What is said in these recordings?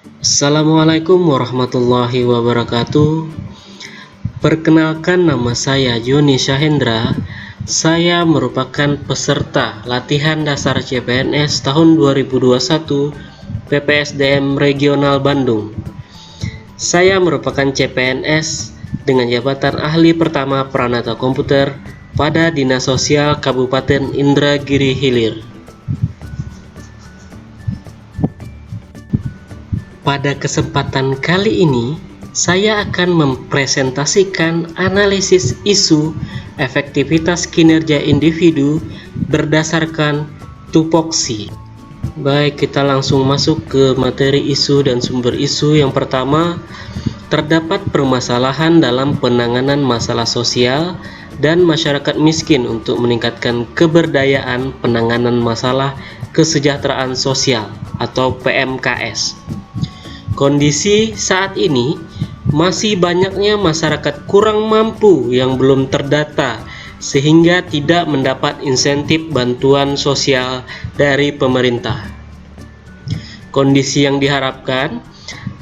Assalamualaikum warahmatullahi wabarakatuh. Perkenalkan, nama saya Joni Syahendra. Saya merupakan peserta latihan dasar CPNS tahun 2021 PPSDM Regional Bandung. Saya merupakan CPNS dengan jabatan ahli pertama Pranata Komputer pada Dinas Sosial Kabupaten Indragiri Hilir. Pada kesempatan kali ini, saya akan mempresentasikan analisis isu efektivitas kinerja individu berdasarkan tupoksi. Baik, kita langsung masuk ke materi isu dan sumber isu. Yang pertama, terdapat permasalahan dalam penanganan masalah sosial dan masyarakat miskin untuk meningkatkan keberdayaan penanganan masalah kesejahteraan sosial atau PMKS. Kondisi saat ini masih banyaknya masyarakat kurang mampu yang belum terdata sehingga tidak mendapat insentif bantuan sosial dari pemerintah. Kondisi yang diharapkan,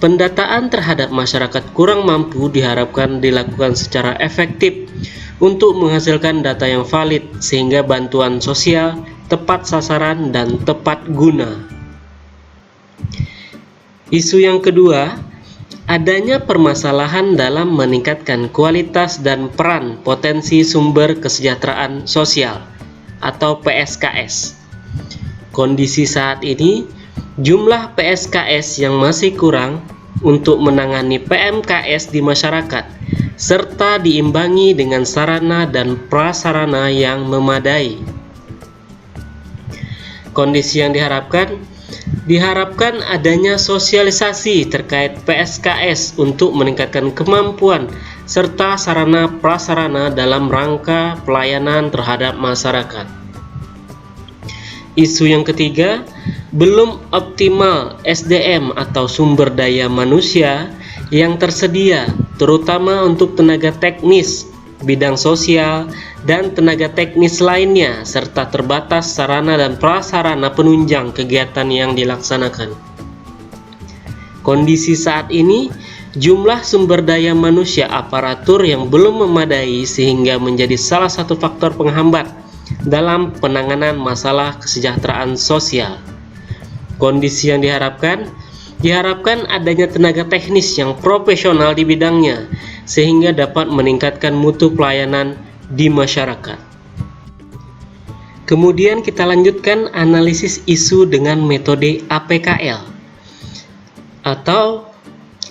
pendataan terhadap masyarakat kurang mampu diharapkan dilakukan secara efektif untuk menghasilkan data yang valid sehingga bantuan sosial tepat sasaran dan tepat guna. Isu yang kedua, adanya permasalahan dalam meningkatkan kualitas dan peran potensi sumber kesejahteraan sosial atau PSKS. Kondisi saat ini, jumlah PSKS yang masih kurang untuk menangani PMKS di masyarakat, serta diimbangi dengan sarana dan prasarana yang memadai. Kondisi yang diharapkan adanya sosialisasi terkait PSKS untuk meningkatkan kemampuan serta sarana prasarana dalam rangka pelayanan terhadap masyarakat. Isu yang ketiga, belum optimal SDM atau sumber daya manusia yang tersedia, terutama untuk tenaga teknis, bidang sosial, dan tenaga teknis lainnya, serta terbatas sarana dan prasarana penunjang kegiatan yang dilaksanakan. Kondisi saat ini, jumlah sumber daya manusia aparatur yang belum memadai sehingga menjadi salah satu faktor penghambat dalam penanganan masalah kesejahteraan sosial. Kondisi yang diharapkan adanya tenaga teknis yang profesional di bidangnya sehingga dapat meningkatkan mutu pelayanan di masyarakat. Kemudian kita lanjutkan analisis isu dengan metode APKL atau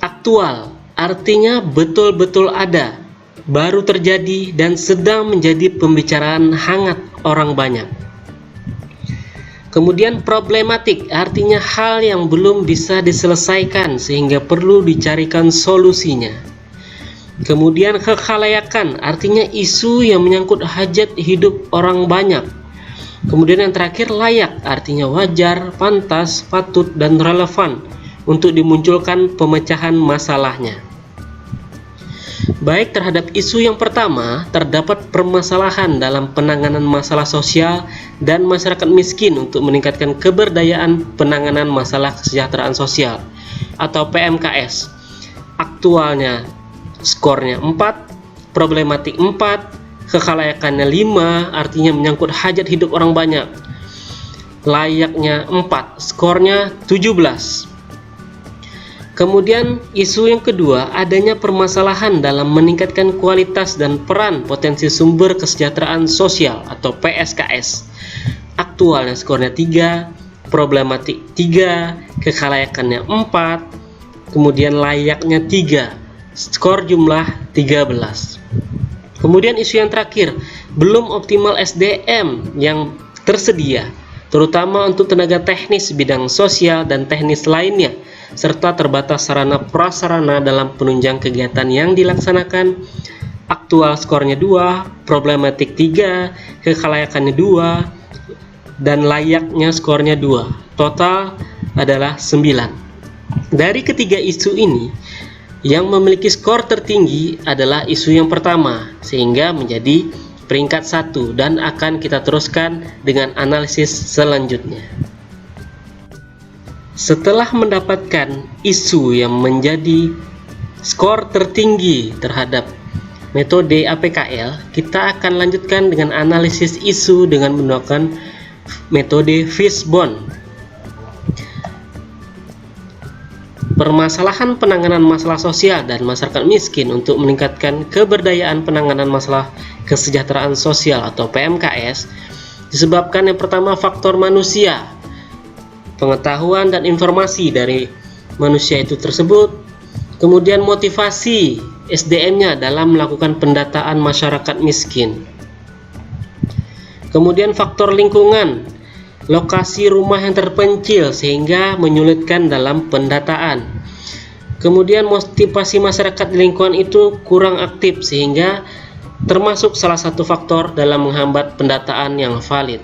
aktual, artinya betul-betul ada, baru terjadi dan sedang menjadi pembicaraan hangat orang banyak. Kemudian problematik, artinya hal yang belum bisa diselesaikan sehingga perlu dicarikan solusinya. Kemudian kekhalayakan, artinya isu yang menyangkut hajat hidup orang banyak. Kemudian yang terakhir layak, artinya wajar, pantas, patut, dan relevan untuk dimunculkan pemecahan masalahnya. Baik, terhadap isu yang pertama, terdapat permasalahan dalam penanganan masalah sosial dan masyarakat miskin untuk meningkatkan keberdayaan penanganan masalah kesejahteraan sosial atau PMKS. Aktualnya skornya 4, problematik 4, kekhalayakannya 5, artinya menyangkut hajat hidup orang banyak. Layaknya 4, skornya 17. Kemudian isu yang kedua, adanya permasalahan dalam meningkatkan kualitas dan peran potensi sumber kesejahteraan sosial atau PSKS. Aktualnya skornya 3, problematik 3, kekhalayakannya 4, kemudian layaknya 3, skor jumlah 13. Kemudian isu yang terakhir, belum optimal SDM yang tersedia, terutama untuk tenaga teknis bidang sosial dan teknis lainnya, serta terbatas sarana prasarana dalam penunjang kegiatan yang dilaksanakan. Aktual skornya 2, problematik 3, kekhalayakannya 2, dan layaknya skornya 2. Total adalah 9. Dari ketiga isu ini, yang memiliki skor tertinggi adalah isu yang pertama, sehingga menjadi peringkat 1 dan akan kita teruskan dengan analisis selanjutnya. Setelah mendapatkan isu yang menjadi skor tertinggi terhadap metode APKL, kita akan lanjutkan dengan analisis isu dengan menggunakan metode Fishbone. Permasalahan penanganan masalah sosial dan masyarakat miskin untuk meningkatkan keberdayaan penanganan masalah kesejahteraan sosial atau PMKS disebabkan yang pertama faktor manusia, pengetahuan dan informasi dari manusia itu tersebut, kemudian motivasi SDM-nya dalam melakukan pendataan masyarakat miskin, kemudian faktor lingkungan, lokasi rumah yang terpencil sehingga menyulitkan dalam pendataan, kemudian motivasi masyarakat di lingkungan itu kurang aktif sehingga termasuk salah satu faktor dalam menghambat pendataan yang valid.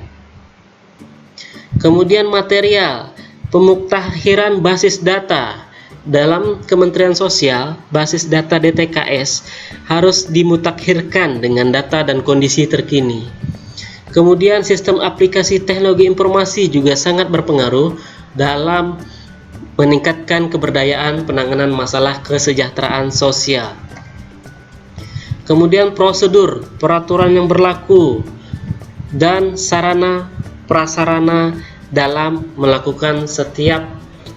Kemudian material, pemuktahiran basis data. Dalam Kementerian Sosial, basis data DTKS harus dimutakhirkan dengan data dan kondisi terkini. Kemudian sistem aplikasi teknologi informasi juga sangat berpengaruh dalam meningkatkan keberdayaan penanganan masalah kesejahteraan sosial. Kemudian prosedur, peraturan yang berlaku, dan sarana prasarana dalam melakukan setiap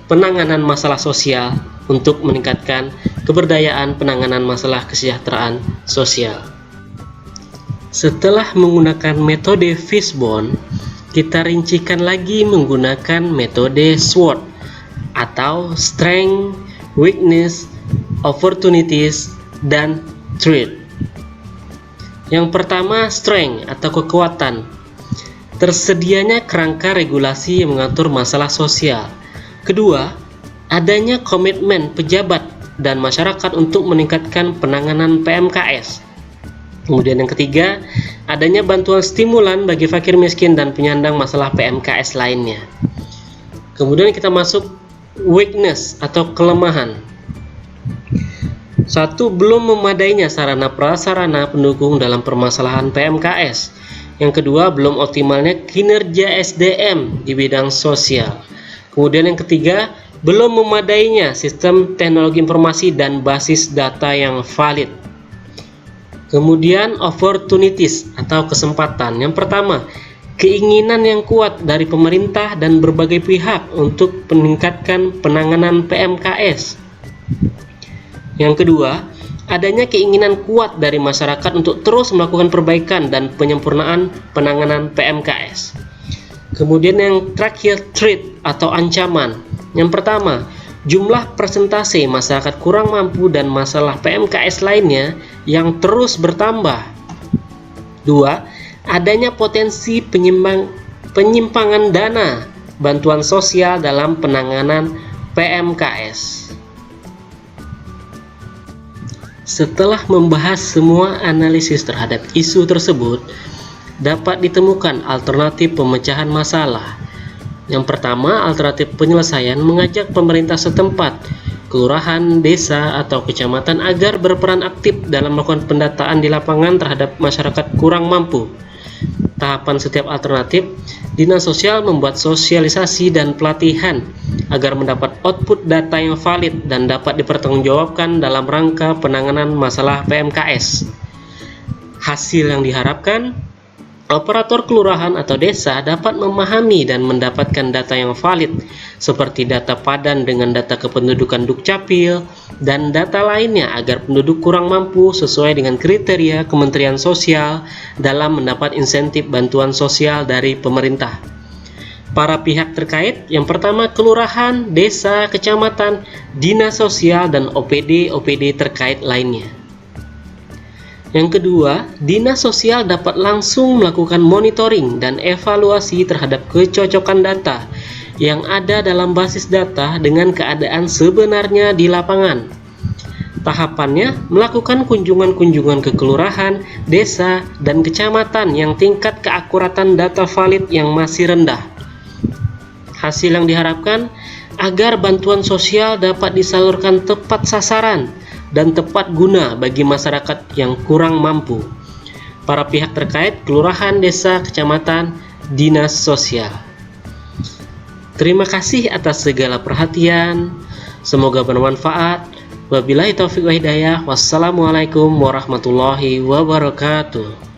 penanganan masalah sosial untuk meningkatkan keberdayaan penanganan masalah kesejahteraan sosial. Setelah menggunakan metode Fishbone, kita rincikan lagi menggunakan metode SWOT atau Strength, Weakness, Opportunities, dan Threat. Yang pertama, Strength atau kekuatan. Tersedianya kerangka regulasi yang mengatur masalah sosial. Kedua, adanya komitmen pejabat dan masyarakat untuk meningkatkan penanganan PMKS. Kemudian yang ketiga, adanya bantuan stimulan bagi fakir miskin dan penyandang masalah PMKS lainnya. Kemudian kita masuk weakness atau kelemahan. Satu, belum memadainya sarana prasarana pendukung dalam permasalahan PMKS. Yang kedua, belum optimalnya kinerja SDM di bidang sosial. Kemudian yang ketiga, belum memadainya sistem teknologi informasi dan basis data yang valid. Kemudian opportunities atau kesempatan. Yang pertama, keinginan yang kuat dari pemerintah dan berbagai pihak untuk meningkatkan penanganan PMKS. Yang kedua, adanya keinginan kuat dari masyarakat untuk terus melakukan perbaikan dan penyempurnaan penanganan PMKS. Kemudian yang terakhir, threat atau ancaman. Yang pertama, jumlah persentase masyarakat kurang mampu dan masalah PMKS lainnya yang terus bertambah. Dua, adanya potensi penyimpangan dana bantuan sosial dalam penanganan PMKS. Setelah membahas semua analisis terhadap isu tersebut, dapat ditemukan alternatif pemecahan masalah. Yang pertama, alternatif penyelesaian mengajak pemerintah setempat, kelurahan, desa, atau kecamatan agar berperan aktif dalam melakukan pendataan di lapangan terhadap masyarakat kurang mampu. Tahapan setiap alternatif, Dinas Sosial membuat sosialisasi dan pelatihan agar mendapat output data yang valid dan dapat dipertanggungjawabkan dalam rangka penanganan masalah PMKS. Hasil yang diharapkan, operator kelurahan atau desa dapat memahami dan mendapatkan data yang valid seperti data padan dengan data kependudukan Dukcapil dan data lainnya agar penduduk kurang mampu sesuai dengan kriteria Kementerian Sosial dalam mendapat insentif bantuan sosial dari pemerintah. Para pihak terkait, yang pertama kelurahan, desa, kecamatan, dinas sosial, dan OPD terkait lainnya. Yang kedua, dinas sosial dapat langsung melakukan monitoring dan evaluasi terhadap kecocokan data yang ada dalam basis data dengan keadaan sebenarnya di lapangan. Tahapannya, melakukan kunjungan-kunjungan ke kelurahan, desa, dan kecamatan yang tingkat keakuratan data valid yang masih rendah. Hasil yang diharapkan agar bantuan sosial dapat disalurkan tepat sasaran dan tepat guna bagi masyarakat yang kurang mampu. Para pihak terkait, kelurahan, desa, kecamatan, dinas sosial. Terima kasih atas segala perhatian. Semoga bermanfaat. Wabillahi taufiq wa hidayah. Wassalamualaikum warahmatullahi wabarakatuh.